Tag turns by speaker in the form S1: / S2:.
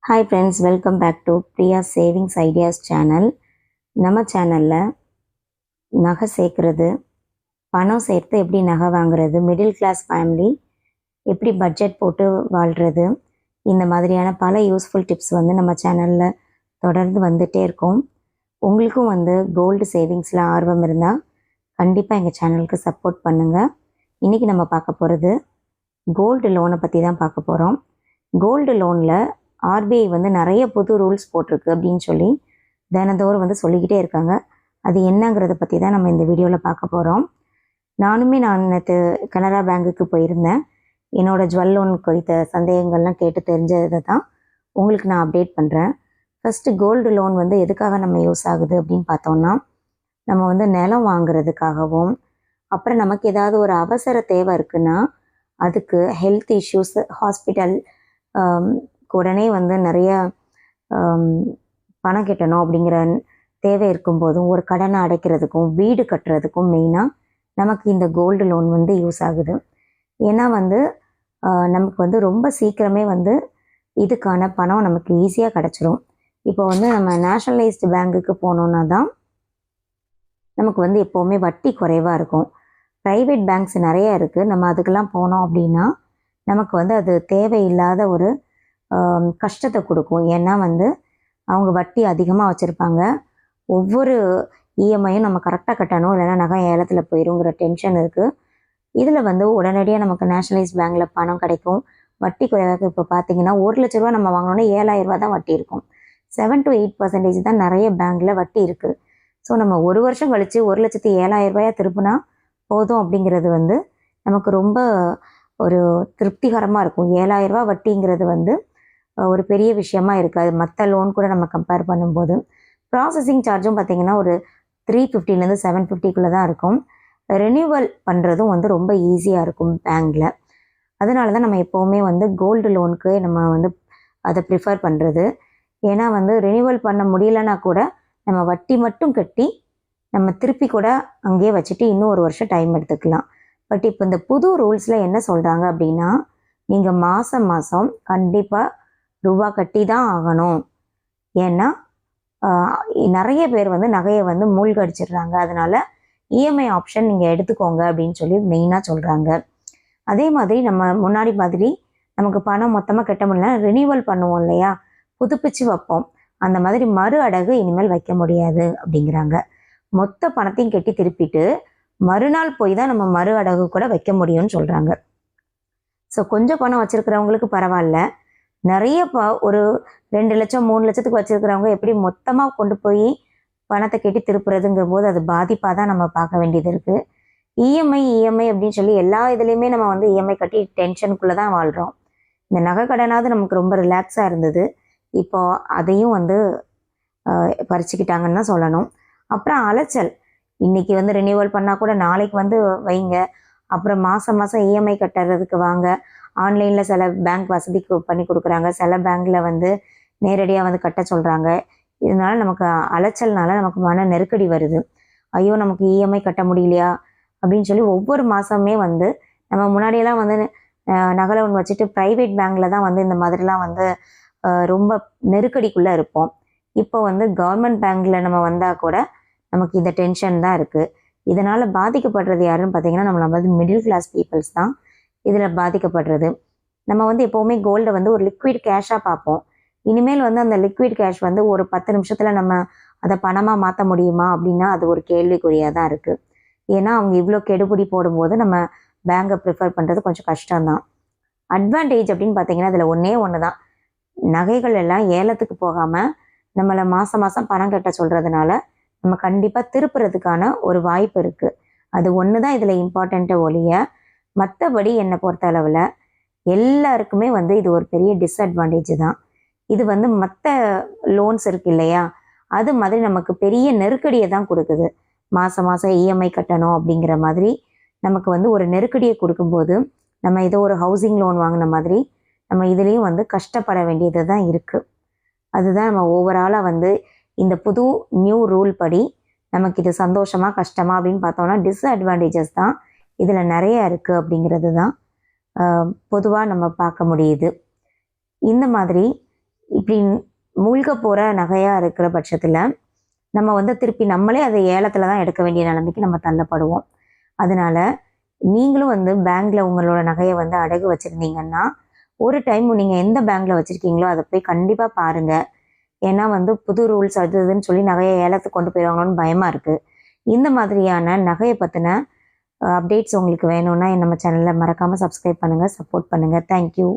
S1: Hi friends, welcome back to Priya savings ideas channel. நம்ம சேனலில் நகை சேர்க்குறது, பணம் சேர்த்து எப்படி நகை வாங்குறது, மிடில் கிளாஸ் ஃபேமிலி எப்படி பட்ஜெட் போட்டு வாழ்கிறது, இந்த மாதிரியான பல யூஸ்ஃபுல் டிப்ஸ் நம்ம சேனலில் தொடர்ந்து வந்துகிட்டே இருக்கோம். உங்களுக்கும் கோல்டு சேவிங்ஸில் ஆர்வம் இருந்தால் கண்டிப்பாக எங்கள் சேனலுக்கு சப்போர்ட் பண்ணுங்கள். இன்றைக்கி நம்ம பார்க்க போகிறது கோல்டு லோனை பற்றி தான் பார்க்க போகிறோம். கோல்டு லோனில் ஆர்பிஐ நிறைய புது ரூல்ஸ் போட்டிருக்கு அப்படின்னு சொல்லி தினந்தோறும் சொல்லிக்கிட்டே இருக்காங்க. அது என்னங்கிறத பற்றி தான் நம்ம இந்த வீடியோவில் பார்க்க போகிறோம். நான் நேற்று கனரா பேங்குக்கு போயிருந்தேன். என்னோடய ஜுவல் லோன் குறித்த சந்தேகங்கள்லாம் கேட்டு தெரிஞ்சதை தான் உங்களுக்கு நான் அப்டேட் பண்ணுறேன். ஃபஸ்ட்டு கோல்டு லோன் எதுக்காக நம்ம யூஸ் ஆகுது அப்படின்னு பார்த்தோம்னா, நம்ம நிலம் வாங்குறதுக்காகவும், அப்புறம் நமக்கு ஏதாவது ஒரு அவசர தேவை இருக்குன்னா அதுக்கு ஹெல்த் இஷ்யூஸ், ஹாஸ்பிட்டல் உடனே நிறைய பணம் கட்டணும் அப்படிங்கிற தேவை இருக்கும்போதும், ஒரு கடனை அடைக்கிறதுக்கும், வீடு கட்டுறதுக்கும் மெயினாக நமக்கு இந்த கோல்டு லோன் யூஸ் ஆகுது. ஏன்னா நமக்கு ரொம்ப சீக்கிரமே இதுக்கான பணம் நமக்கு ஈஸியாக கிடச்சிரும். இப்போ நம்ம நேஷ்னலைஸ்டு பேங்குக்கு போனோன்னா தான் நமக்கு எப்போவுமே வட்டி குறைவாக இருக்கும். ப்ரைவேட் பேங்க்ஸ் நிறையா இருக்குது. நம்ம அதுக்கெல்லாம் போனோம் அப்படின்னா நமக்கு அது தேவையில்லாத ஒரு கஷ்டத்தை கொடுக்கும். ஏன்னா அவங்க வட்டி அதிகமாக வச்சுருப்பாங்க. ஒவ்வொரு இஎம்ஐயும் நம்ம கரெக்டாக கட்டணும், இல்லைன்னா நகை ஏலத்தில் போயிருங்கிற டென்ஷன் இருக்குது. இதில் உடனடியாக நமக்கு நேஷ்னலைஸ் பேங்கில் பணம் கிடைக்கும். வட்டி குறைவாக இப்போ பார்த்தீங்கன்னா 1,00,000 ரூபா நம்ம வாங்கினோன்னா 7,000 ரூபா தான் வட்டி இருக்கும். 7 to 8% தான் நிறைய பேங்கில் வட்டி இருக்குது. ஸோ நம்ம ஒரு வருஷம் கழித்து 1,07,000 ரூபாயா திருப்பினா போதும் அப்படிங்கிறது நமக்கு ரொம்ப ஒரு திருப்திகரமாக இருக்கும். 7,000 ரூபா வட்டிங்கிறது ஒரு பெரிய விஷயமா இருக்காது மற்ற லோன் கூட நம்ம கம்பேர் பண்ணும்போது. ப்ராசஸிங் சார்ஜும் பார்த்திங்கன்னா ஒரு 350லேருந்து 750க்குள்ளே தான் இருக்கும். ரெனியூவல் பண்ணுறதும் ரொம்ப ஈஸியாக இருக்கும் பேங்கில். அதனால தான் நம்ம எப்போவுமே கோல்டு லோனுக்கு நம்ம அதை ப்ரிஃபர் பண்ணுறது. ஏன்னா ரெனியூவல் பண்ண முடியலன்னா கூட நம்ம வட்டி மட்டும் கட்டி நம்ம திருப்பி கூட அங்கேயே வச்சுட்டு இன்னும் ஒரு வருஷம் டைம் எடுத்துக்கலாம். பட் இப்போ இந்த புது ரூல்ஸில் என்ன சொல்கிறாங்க அப்படின்னா, நீங்கள் மாதம் மாதம் கண்டிப்பாக ரூபா கட்டி தான் ஆகணும். ஏன்னா நிறைய பேர் நகையை மூழ்கடிச்சிடுறாங்க. அதனால் இஎம்ஐ ஆப்ஷன் நீங்கள் எடுத்துக்கோங்க அப்படின்னு சொல்லி மெயினாக சொல்கிறாங்க. அதே மாதிரி நம்ம முன்னாடி மாதிரி நமக்கு பணம் மொத்தமாக கட்ட முடியல, ரினியூவல் பண்ணுவோம் இல்லையா, புதுப்பிச்சு வைப்போம். அந்த மாதிரி மறு அடகு இனிமேல் வைக்க முடியாது அப்படிங்கிறாங்க. மொத்த பணத்தையும் கட்டி திருப்பிட்டு மறுநாள் போய் தான் நம்ம மறு அடகு கூட வைக்க முடியும்னு சொல்கிறாங்க. ஸோ கொஞ்சம் பணம் வச்சுருக்கிறவங்களுக்கு பரவாயில்ல. நிறைய ஒரு 2 லட்சம் 3 லட்சத்துக்கு வச்சுருக்கிறவங்க எப்படி மொத்தமாக கொண்டு போய் பணத்தை கட்டி திருப்புறதுங்கிற போது அது பாதிப்பாக தான் நம்ம பார்க்க வேண்டியது இருக்குது. இஎம்ஐ அப்படின்னு சொல்லி எல்லா இதுலேயுமே நம்ம இஎம்ஐ கட்டி டென்ஷனுக்குள்ளே தான் வாழ்கிறோம். இந்த நகை கடனாவது நமக்கு ரொம்ப ரிலாக்ஸாக இருந்தது. இப்போ அதையும் பறிச்சுக்கிட்டாங்கன்னு தான் சொல்லணும். அப்புறம் அலைச்சல், இன்றைக்கி ரினியூவல் பண்ணால் கூட நாளைக்கு வைங்க, அப்புறம் மாதம் மாதம் இஎம்ஐ கட்டுறதுக்கு வாங்க. ஆன்லைனில் சில பேங்க் வசதி பண்ணி கொடுக்குறாங்க, சில பேங்க்கில் நேரடியாக கட்ட சொல்கிறாங்க. இதனால் நமக்கு அலைச்சல்னால நமக்கு மன நெருக்கடி வருது. ஐயோ நமக்கு இஎம்ஐ கட்ட முடியலையா அப்படின்னு சொல்லி ஒவ்வொரு மாதமே நம்ம முன்னாடியெல்லாம் நகை லோன் வச்சுட்டு ப்ரைவேட் பேங்க்கில் தான் இந்த மாதிரிலாம் ரொம்ப நெருக்கடிக்குள்ளே இருப்போம். இப்போ கவர்மெண்ட் பேங்க்கில் நம்ம வந்தால் கூட நமக்கு இந்த டென்ஷன் தான் இருக்குது. இதனால் பாதிக்கப்படுறது யாருன்னு பார்த்தீங்கன்னா நம்ம மிடில் கிளாஸ் பீப்புள்ஸ் தான் இதில் பாதிக்கப்படுறது. நம்ம எப்போவுமே கோல்டை ஒரு லிக்விட் கேஷாக பார்ப்போம். இனிமேல் அந்த லிக்விட் கேஷ் ஒரு 10 நிமிஷத்தில் நம்ம அதை பணமாக மாற்ற முடியுமா அப்படின்னா அது ஒரு கேள்விக்குறியாக தான் இருக்குது. ஏன்னா அவங்க இவ்வளோ கெடுபிடி போடும்போது நம்ம பேங்கை ப்ரிஃபர் பண்ணுறது கொஞ்சம் கஷ்டம்தான். அட்வான்டேஜ் அப்படின்னு பார்த்தீங்கன்னா அதில் ஒன்று தான், நகைகள் எல்லாம் ஏலத்துக்கு போகாமல் நம்மளை மாதம் மாதம் பணம் கட்ட சொல்கிறதுனால நம்ம கண்டிப்பாக திருப்புறதுக்கான ஒரு வாய்ப்பு இருக்குது. அது ஒன்று தான் இதில் இம்பார்ட்டண்ட்டை ஒழிய மற்றபடி என்னை பொறுத்த அளவில் எல்லாருக்குமே இது ஒரு பெரிய டிஸ்அட்வான்டேஜ் தான். இது மற்ற லோன்ஸ் இருக்குது இல்லையா, அது மாதிரி நமக்கு பெரிய நெருக்கடியை தான் கொடுக்குது. மாதம் மாதம் இஎம்ஐ கட்டணும் அப்படிங்கிற மாதிரி நமக்கு ஒரு நெருக்கடியை கொடுக்கும்போது நம்ம ஏதோ ஒரு ஹவுசிங் லோன் வாங்கின மாதிரி நம்ம இதுலேயும் கஷ்டப்பட வேண்டியது தான் இருக்குது. அதுதான் நம்ம ஓவராலாக இந்த புது நியூ ரூல் படி நமக்கு இது சந்தோஷமாக கஷ்டமா அப்படின்னு பார்த்தோம்னா டிஸ்அட்வான்டேஜஸ் தான் இதில் நிறைய இருக்குது அப்படிங்கிறது தான் பொதுவாக நம்ம பார்க்க முடியுது. இந்த மாதிரி இப்படி மூழ்க போகிற நகையாக இருக்கிற பட்சத்தில் நம்ம வந்து திருப்பி நம்மளே அதை ஏலத்தில் தான் எடுக்க வேண்டிய நிலைமைக்கு நம்ம தள்ளப்படுவோம். அதனால நீங்களும் வந்து பேங்க்கில் உங்களோட நகையை வந்து அடகு வச்சுருந்தீங்கன்னா ஒரு டைம் நீங்கள் எந்த பேங்க்கில் வச்சுருக்கீங்களோ அதை போய் கண்டிப்பாக பாருங்கள். ஏன்னா வந்து புது ரூல்ஸ் அது இதுன்னு சொல்லி நகையை ஏலத்துக்கு கொண்டு போயிடுவாங்களோன்னு பயமாக இருக்குது. இந்த மாதிரியான நகையை பற்றின அப்டேட்ஸ் உங்களுக்கு வேணும்னா நம்ம சேனலில் மறக்காமல் சப்ஸ்கிரைப் பண்ணுங்கள், சப்போர்ட் பண்ணுங்கள். தேங்க்யூ.